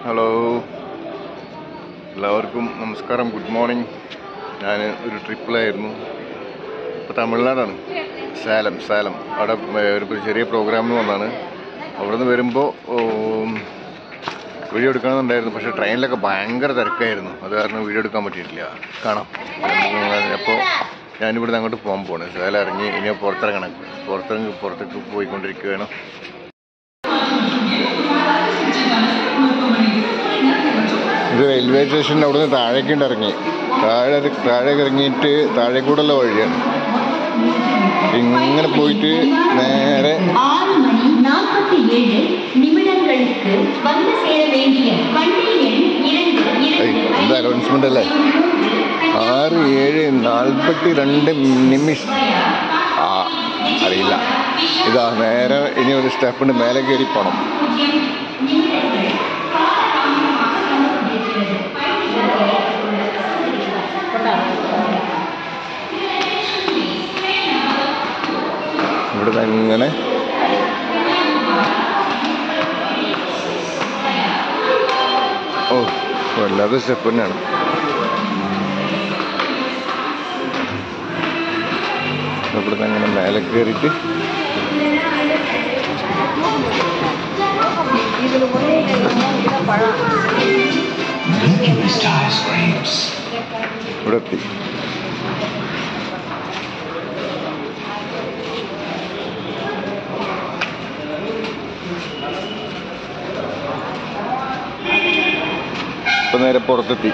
Hello, എല്ലാവർക്കും നമസ്കാരം. Good morning. ഞാൻ ഒരു ട്രിപ്പിലായിരുന്നു. ഇപ്പോൾ തമിഴ്നാടാണ്, സേലം. അവിടെ ഒരു ചെറിയ പ്രോഗ്രാമിന് വന്നാണ്. അവിടെ നിന്ന് വരുമ്പോൾ വീഡിയോ എടുക്കണമെന്നുണ്ടായിരുന്നു. പക്ഷേ ട്രെയിനിലൊക്കെ ഭയങ്കര തിരക്കായിരുന്നു. അത് കാരണം വീഡിയോ എടുക്കാൻ പറ്റിയിട്ടില്ല. കാണാം. അപ്പോൾ ഞാനിവിടുന്ന് അങ്ങോട്ട് പോകാൻ പോവാണ്. സേലം ഇറങ്ങി ഇനി പുറത്തേക്ക് പോയിക്കൊണ്ടിരിക്കുകയാണ്. ഇത് റെയിൽവേ സ്റ്റേഷൻ്റെ അവിടെ നിന്ന് താഴേക്കൊണ്ട് ഇറങ്ങി. താഴേക്ക് ഇറങ്ങിയിട്ട് താഴേക്കൂടുള്ള വഴിയാണ്. ഇങ്ങനെ പോയിട്ട് നേരെ എന്താ അനൗൺസ്മെന്റ് അല്ലേ? 6:42 അറിയില്ല. ഇതാ നേരെ ഇനി ഒരു സ്റ്റെപ്പിന് മേലെ കയറി പോണം. ഇവിടെ അങ്ങനെ വല്ലാതെ സ്റ്റെപ്പ് തന്നെയാണ്. ഇവിടെ അങ്ങനെ മേലെ കയറിയിട്ട് ഇവിടെ എത്തി. ഇപ്പൊ നേരെ പുറത്തെത്തി.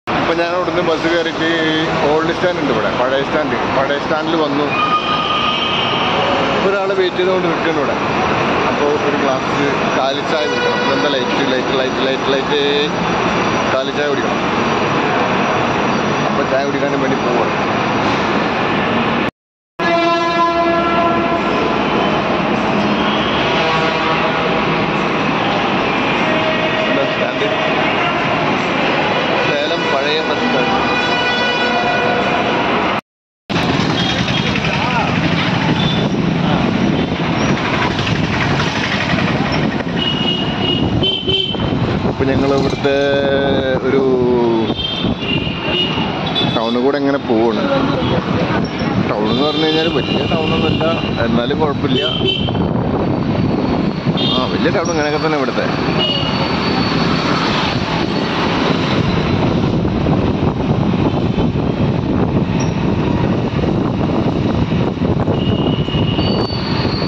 ഇപ്പൊ ഞാൻ ഇവിടുന്ന് ബസ് കയറിയിട്ട് ഓൾഡ് സ്റ്റാൻഡ് ഉണ്ട് ഇവിടെ, പഴയ സ്റ്റാൻഡിൽ വന്നു. ഒരാൾ വെയിറ്റ് ചെയ്തുകൊണ്ട് നിൽക്കുന്നു ഇവിടെ. അപ്പോൾ ഒരു ഗ്ലാസ് കാലിച്ചായ കുടിക്കണം. എന്താ ലൈറ്റ് കാലിച്ചായ കുടിക്കണം. അപ്പോൾ ചായ കുടിക്കാനും വേണ്ടി പോവാണ്. സേലം പഴയ ബസ് സ്റ്റാൻഡ്. അപ്പോൾ ഞങ്ങൾ ഇവിടുത്തെ ഒരു ടൗണിൽ കൂടെ എങ്ങനെ പോവാണ്. ടൗൺ എന്ന് പറഞ്ഞു കഴിഞ്ഞാൽ വലിയ ടൗണൊന്നുമില്ല, എന്നാലും കുഴപ്പമില്ല. വലിയ ടൗൺ ഇങ്ങനെയൊക്കെ തന്നെ ഇവിടുത്തെ.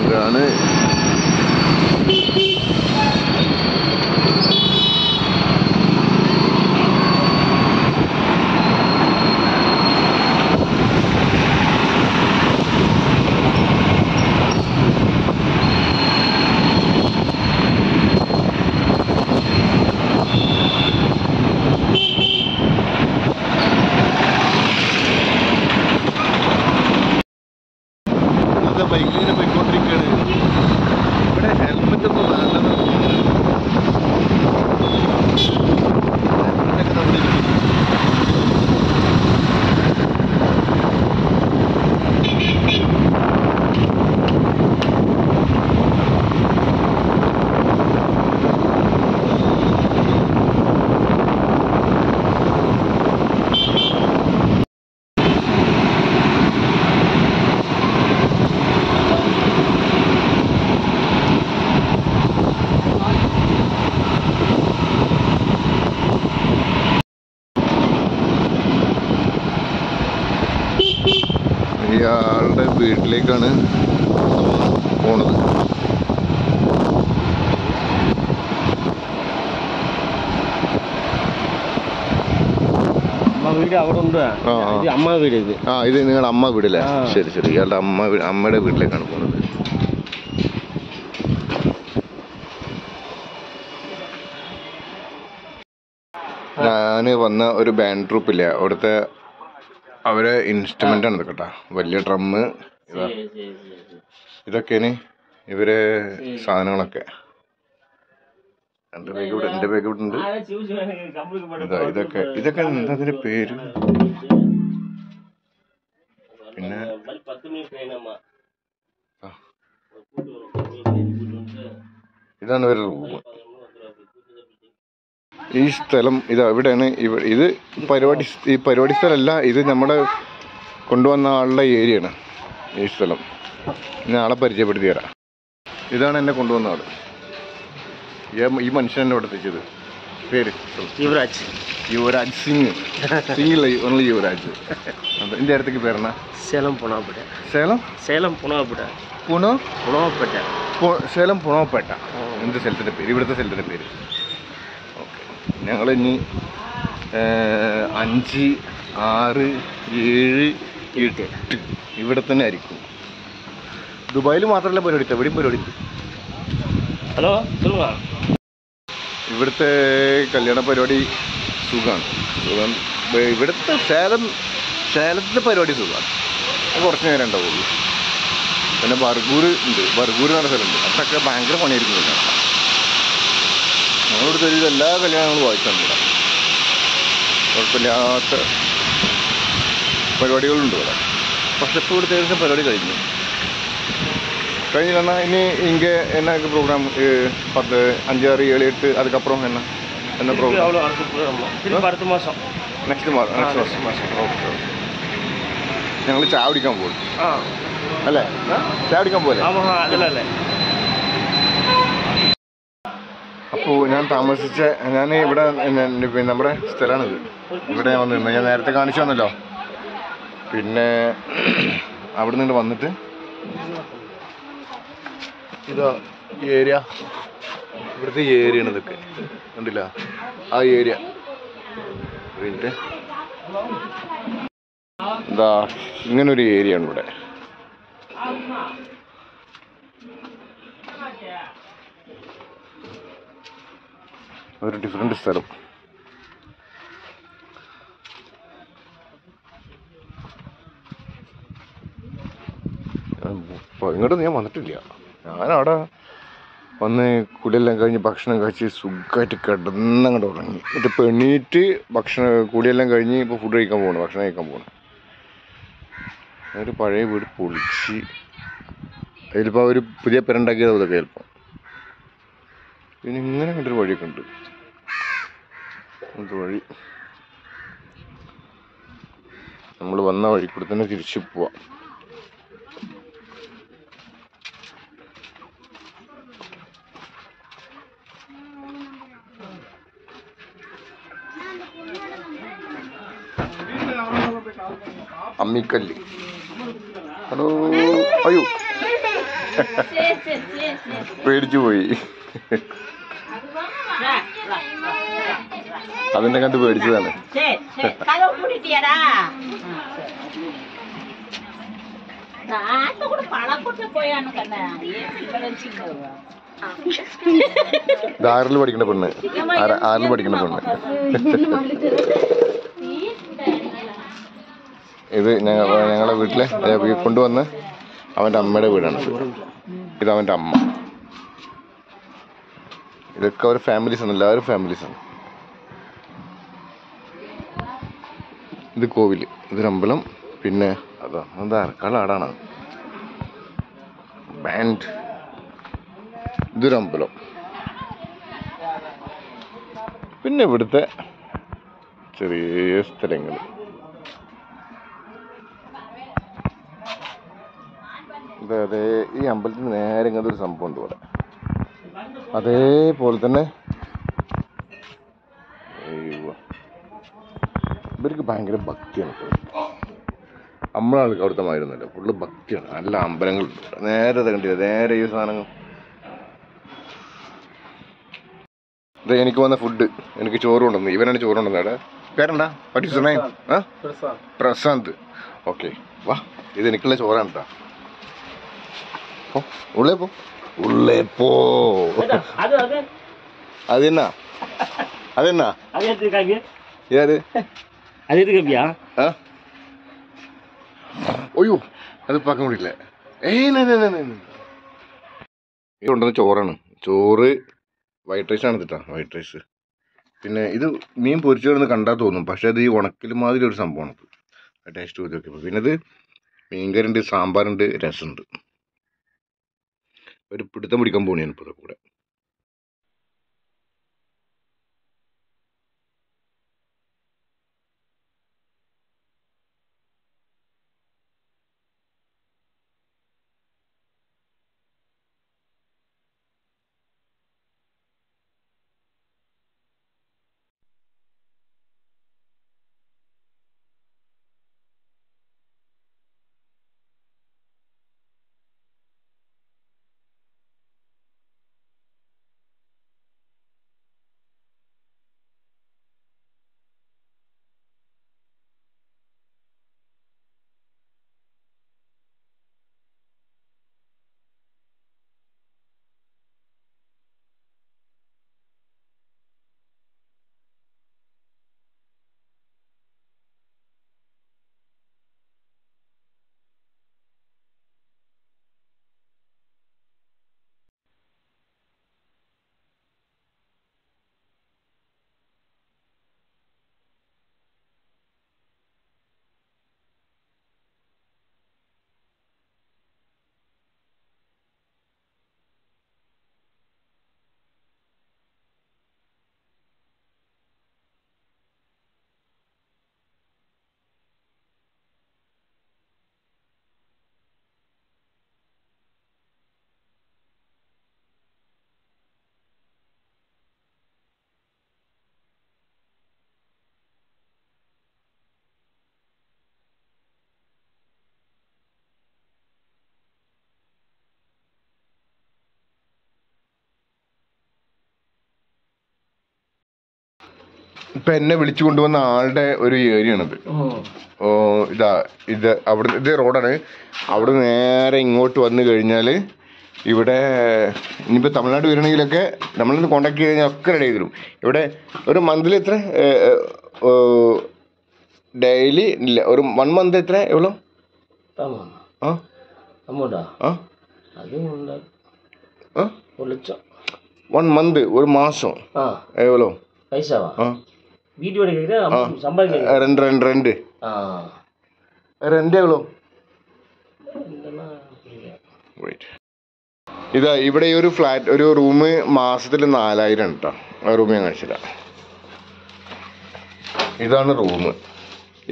ഇതാണ് ബൈക്കിങ്ങനെ പോയിക്കൊണ്ടിരിക്കുകയാണ്. ഇവിടെ ഹെൽമെറ്റ് ഒന്നും വേണ്ടത്. ഇയാളുടെ വീട്ടിലേക്കാണ് പോണത്. ഇത് നിങ്ങളുടെ അമ്മ വീടല്ലേ? ശരി. ഇയാളുടെ അമ്മയുടെ വീട്ടിലേക്കാണ് പോണത്. ഞാന് വന്ന ഒരു ബാൻഡ് ട്രൂപ്പില്ല, അവിടുത്തെ അവരെ ഇൻസ്ട്രുമെന്റ് ആണ് കേട്ടാ. വലിയ ഡ്രമ്മ്, ഇതൊക്കെയാണ് ഇവരെ സാധനങ്ങളൊക്കെ. എൻ്റെ ബാഗ് ഇവിടെ ഉണ്ട്. ഇതൊക്കെ എന്താ അതിന്റെ പേര്? പിന്നെ ഇതാണ് ഒരു റൂം. ഈ സ്ഥലം ഇത് എവിടെയാണ്? ഇത് ഈ പരിപാടി സ്ഥലമല്ല, ഇത് നമ്മുടെ കൊണ്ടുവന്ന ആളുടെ ഏരിയയാണ് ഈ സ്ഥലം. ഞാൻ ആളെ പരിചയപ്പെടുത്തി തരാം. ഇതാണ് എന്നെ കൊണ്ടുവന്ന ആള്. ഈ മനുഷ്യൻ എന്നെ ഇവിടെ എത്തിച്ചത്. പേര് യുവരാജ് സിംഗ്. സിംഗില്ല, ഓൺലി യുവരാജ്. ഇതിൻ്റെ അടുത്തേക്ക് പേരണ സേലം പുണാപ്പേട്ട. സേലം പുണാപ്പേട്ട എന്ത് സ്ഥലത്തിൻ്റെ പേര്? ഇവിടുത്തെ സ്ഥലത്തിൻ്റെ പേര്. ഓക്കെ, ഞങ്ങൾ ഇനി 5, 6, 7, 8 ഇവിടെ തന്നെ ആയിരിക്കും. ദുബായിൽ മാത്രമല്ല പരിപാടി, എവിടെയും പരിപാടി. ഹലോ, ഇവിടുത്തെ കല്യാണ പരിപാടി സുഖം. ഇവിടുത്തെ സേലത്തിൻ്റെ പരിപാടി സുഖമാണ്. കുറച്ച് നേരം ഉണ്ടാവുള്ളൂ. പിന്നെ ബർഗൂർ ഉണ്ട്, ബർഗൂർ എന്ന് പറഞ്ഞ സ്ഥലമുണ്ട്. അതൊക്കെ ഭയങ്കര പണിയായിരിക്കും. ഞങ്ങളിവിടുത്തെ ഒരു എല്ലാ കല്യാണങ്ങളും വായിച്ചിട്ടുണ്ട്. കുഴപ്പമില്ലാത്ത പരിപാടികളുണ്ട് ഇവിടെ. പക്ഷെ ഇപ്പോൾ ഇവിടുത്തെ ഏകദേശം പരിപാടി കഴിഞ്ഞു പറഞ്ഞാൽ ഇനി ഇங்கே என்ன ப்ரோக்ராம் 10, 5, 6, 7, 8 அதுக்கப்புறம் என்ன ப்ரோக்ராம்? നെക്സ്റ്റ് മാസം. ഓക്കെ, ഞങ്ങൾ ചായ കുടിക്കാൻ പോകും അല്ലേ? ചായ കുടിക്കാൻ പോലെ. അപ്പോൾ ഞാൻ ഇവിടെ നമ്മുടെ സ്ഥലമാണിത്. ഇവിടെ ഞാൻ വന്നിരുന്നത്. ഞാൻ നേരത്തെ കാണിച്ചു തന്നല്ലോ. പിന്നെ അവിടെ നിന്ന് വന്നിട്ട് ഇതാ ഏരിയ, ഇവിടുത്തെ ഏരിയയാണ് ഇതൊക്കെ. കണ്ടില്ല ആ ഏരിയ? എന്താ ഇങ്ങനൊരു ഏരിയ ആണ് ഇവിടെ. ഒരു ഡിഫറെന്റ് സ്ഥലം. ഇങ്ങോട്ടൊന്നും ഞാൻ വന്നിട്ടില്ല. ഞാനവിടെ വന്ന് കുളിയെല്ലാം കഴിഞ്ഞ് ഭക്ഷണം കഴിച്ച് സുഖമായിട്ട് കിടന്നങ്ങോട്ട് ഉറങ്ങി. എന്നിട്ട് പെണ്ണീറ്റ് കുളിയെല്ലാം കഴിഞ്ഞ് ഇപ്പോൾ ഫുഡ് കഴിക്കാൻ പോകണം, ഭക്ഷണം കഴിക്കാൻ പോകണം. ഒരു പഴയ വീട് പൊളിച്ച് അതിലിപ്പോൾ അവർ പുതിയ പെരണ്ടാക്കിയതാണ് ഇതൊക്കെ ചിലപ്പോൾ. പിന്നെ ഇങ്ങനെ കണ്ടൊരു വഴിയൊക്കെ ഉണ്ട്. അങ്ങനത്തെ വഴി നമ്മൾ വന്ന വഴി കൂടെ തന്നെ തിരിച്ചു പോവാം. അമ്മിക്കല്ല്. ഹലോ. അയ്യോ, പേടിച്ചു പോയി. അതിനെ കണ്ട് പേടിച്ചതാണ്. ആറിൽ പഠിക്കണ പെണ്ണ്. ഇത് ഞങ്ങളെ വീട്ടിലെ കൊണ്ടുവന്ന് അവൻ്റെ അമ്മയുടെ വീടാണ്. ഇത് അവൻ്റെ അമ്മ. ഇതൊക്കെ അവർ ഫാമിലീസാണ്, എല്ലാവരും ഫാമിലീസാണ്. ഇത് കോവിൽ, ഇതൊരമ്പലം. പിന്നെ എന്താ കളാടാണ് ബാൻഡ്. ഇതൊരമ്പലം. പിന്നെ ഇവിടുത്തെ ചെറിയ സ്ഥലങ്ങൾ. അതെ, ഈ അമ്പലത്തിന് നേരെ ഇങ്ങനത്തെ ഒരു സംഭവം ഉണ്ട് ഇവിടെ. അതേപോലെ തന്നെ ഇവർക്ക് ഭയങ്കര ഭക്തിയാണ്. നമ്മളാൾക്ക് അവിടുത്തെ മായിരുന്നല്ലോ, ഫുള്ള് ഭക്തിയാണ്. നല്ല അമ്പലങ്ങളുണ്ട്. നേരെ കണ്ടില്ല, നേരെ ഈ സാധനങ്ങൾ. ഇത് എനിക്ക് വന്ന ഫുഡ്, എനിക്ക് ചോറ് കൊണ്ടുവന്നു. ഇവനാണ് ചോറ് കൊണ്ടുവന്നത്. അവിടെ പേരെന്താ? പ്രശാന്ത്. ഓക്കെ, വാ, ഇത് എനിക്കുള്ള ചോറാണ് കേട്ടോ. ഉള്ളേ പോ. അതെന്നാ ഒയ്യോ, അത് പാക്കാൻ കൂടിയില്ല. കൊണ്ടുവന്ന ചോറാണ്. ചോറ് വൈറ്റ് റൈസ് ആണ് കേട്ടോ, വൈറ്റ് റൈസ്. പിന്നെ ഇത് മീൻ പൊരിച്ചു കിടന്ന് കണ്ടാൽ തോന്നും, പക്ഷെ അത് ഈ ഉണക്കൽ മാതിരി ഒരു സംഭവമാണ്. ടേസ്റ്റ് ചെയ്ത് നോക്കിയപ്പോൾ. പിന്നെ ഇത് മീൻകറിയുണ്ട്, സാമ്പാറുണ്ട്, രസമുണ്ട്. ഒരു പിടുത്തം പിടിക്കാൻ പോണിയാണ് ഇപ്പോൾ കൂടെ. ഇപ്പം എന്നെ വിളിച്ചു കൊണ്ടുവന്ന ആളുടെ ഒരു ഏരിയയാണിത്. ഇത് അവിടെ ഇത് റോഡാണ്. അവിടെ നേരെ ഇങ്ങോട്ട് വന്നു കഴിഞ്ഞാൽ ഇവിടെ ഇനിയിപ്പോൾ തമിഴ്നാട് വരണമെങ്കിലൊക്കെ നമ്മളിന്ന് കോണ്ടാക്ട് ചെയ്ത് കഴിഞ്ഞാൽ ഒക്കെ റെഡി ചെയ്ത് തരും. ഇവിടെ ഒരു മന്തിൽ എത്ര ഡെയിലി ഇല്ല, ഒരു 1 മന്ത് എത്ര എവ്വളോ? ആ ആ 1 മന്ത് ഒരു മാസം എവ്വളോ പൈസവാ? ரெண்டு எவ்வளோ? ഇതാ ഇവിടെ ഒരു ഫ്ലാറ്റ് ഒരു റൂം മാസത്തിൽ 4000 കേട്ടോ. ആ റൂം ഞാൻ കാണിച്ചില്ല. ഇതാണ് റൂം.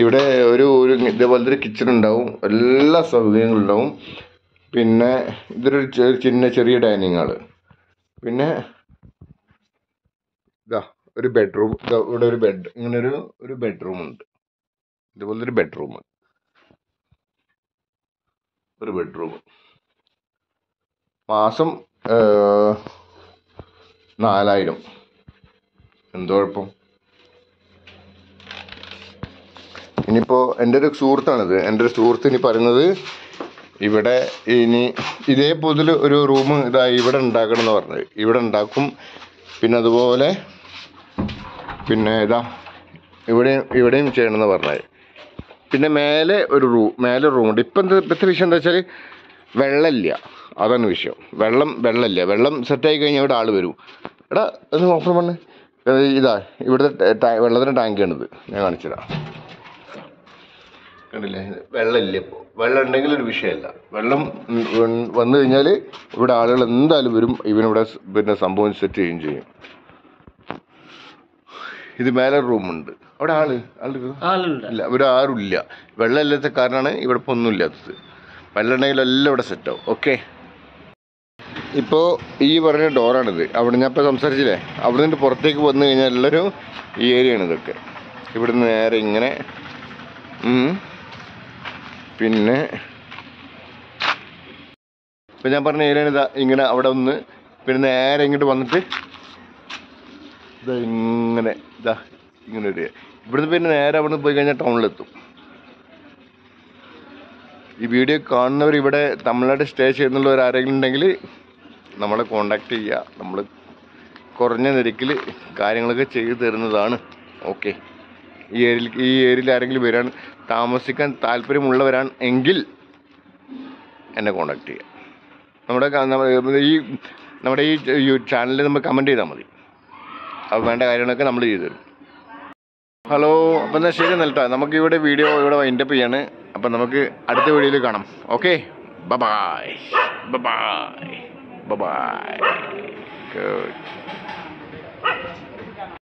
ഇവിടെ ഒരു ഇതേപോലത്തെ ഒരു കിച്ചൺ ഉണ്ടാവും, എല്ലാ സൗകര്യങ്ങളും ഉണ്ടാവും. പിന്നെ ഇതൊരു ചെറിയ ഡൈനിങ് ഹാള്. പിന്നെ ഇതാ ഒരു ബെഡ്റൂം. ഇവിടെ ഒരു ബെഡ്, ഇങ്ങനെ ഒരു ബെഡ്റൂം ഉണ്ട്. ഇതുപോലത്തെ ഒരു ബെഡ്റൂം, മാസം 4000. എന്തോ കുഴപ്പം. ഇനിയിപ്പോൾ എൻ്റെ ഒരു സുഹൃത്താണിത്. എൻ്റെ ഒരു സുഹൃത്ത് ഇനി പറയുന്നത് ഇവിടെ ഇനി ഇതേപോലെ ഒരു റൂം ഇതാ ഇവിടെ ഉണ്ടാക്കണം എന്ന് പറഞ്ഞത്. ഇവിടെ ഉണ്ടാക്കും. പിന്നെ അതുപോലെ പിന്നെ ഇതാ ഇവിടെയും ചെയ്യണമെന്ന് പറഞ്ഞത്. പിന്നെ മേലെ ഒരു റൂമുണ്ട്. ഇപ്പോഴത്തെ വിഷയം എന്താ വെച്ചാൽ വെള്ളമില്ല, അതാണ് വിഷയം. വെള്ളമില്ല. വെള്ളം സെറ്റായി കഴിഞ്ഞാൽ ഇവിടെ ആൾ വരും. എടാ ഒന്ന് ഓഫർ பண்ணு. ഇതാ ഇവിടുത്തെ വെള്ളത്തിൻ്റെ ടാങ്കാണിത്. ഞാൻ കാണിച്ചുതരാം. കണ്ടില്ലേ, വെള്ളമില്ല. ഇപ്പോൾ വെള്ളം ഉണ്ടെങ്കിൽ ഒരു വിഷയമല്ല. വെള്ളം വന്നു കഴിഞ്ഞാൽ ഇവിടെ ആളുകൾ എന്തായാലും വരും. ഇവനിവിടെ പിന്നെ സംഭവം സെറ്റ് ചെയ്യുകയും ചെയ്യും. ഇത് മേലെ റൂമുണ്ട്. അവിടെ ഇല്ല, ഇവിടെ ആരുമില്ല. വെള്ളമില്ലാത്ത കാരണമാണ് ഇവിടെ ഇപ്പോൾ ഒന്നും ഇല്ലാത്തത്. വെള്ളം ഉണ്ടെങ്കിൽ എല്ലാം ഇവിടെ സെറ്റാവും. ഓക്കെ, ഇപ്പോൾ ഈ പറഞ്ഞ ഡോറാണിത്. അവിടെ ഞാൻ ഇപ്പോൾ സംസാരിച്ചില്ലേ, അവിടെ നിന്ന് പുറത്തേക്ക് വന്നു കഴിഞ്ഞാൽ എല്ലാവരും ഈ ഏരിയയാണ് ഇതൊക്കെ. ഇവിടുന്ന് നേരെ ഇങ്ങനെ പിന്നെ ഇപ്പം ഞാൻ പറഞ്ഞ ഏരിയയാണ് ഇതാ. ഇങ്ങനെ അവിടെ ഒന്ന് പിന്നെ നേരെ ഇങ്ങോട്ട് വന്നിട്ട് ഇങ്ങനെ ഒരു ഇവിടുന്ന് പിന്നെ നേരെ അവിടെ നിന്ന് പോയി കഴിഞ്ഞാൽ ടൗണിലെത്തും. ഈ വീഡിയോ കാണുന്നവർ ഇവിടെ തമിഴ്നാട് സ്റ്റേ ചെയ്യുന്നുള്ളവർ ആരെങ്കിലും ഉണ്ടെങ്കിൽ നമ്മളെ കോണ്ടാക്ട് ചെയ്യുക. നമ്മൾ കുറഞ്ഞ നിരക്കിൽ കാര്യങ്ങളൊക്കെ ചെയ്തു തരുന്നതാണ്. ഓക്കെ, ഈ ഏരിയയിൽ ആരെങ്കിലും താമസിക്കാൻ താല്പര്യമുള്ളവരാണ് എങ്കിൽ എന്നെ കോണ്ടാക്ട് ചെയ്യുക. നമ്മുടെ ഈ ചാനലിൽ നമ്മൾ കമൻറ്റ് ചെയ്താൽ മതി. അപ്പോൾ വേണ്ട കാര്യങ്ങളൊക്കെ നമ്മൾ ചെയ്തു തരും. ഹലോ, അപ്പം എന്നാൽ ശരി എന്നല്ല, നമുക്ക് ഇവിടെ വീഡിയോ ഇവിടെ വൈൻഡപ്പ് ചെയ്യാണ്. അപ്പം നമുക്ക് അടുത്ത വീഡിയോയിൽ കാണാം. Okay, bye bye bye bye bye. Good.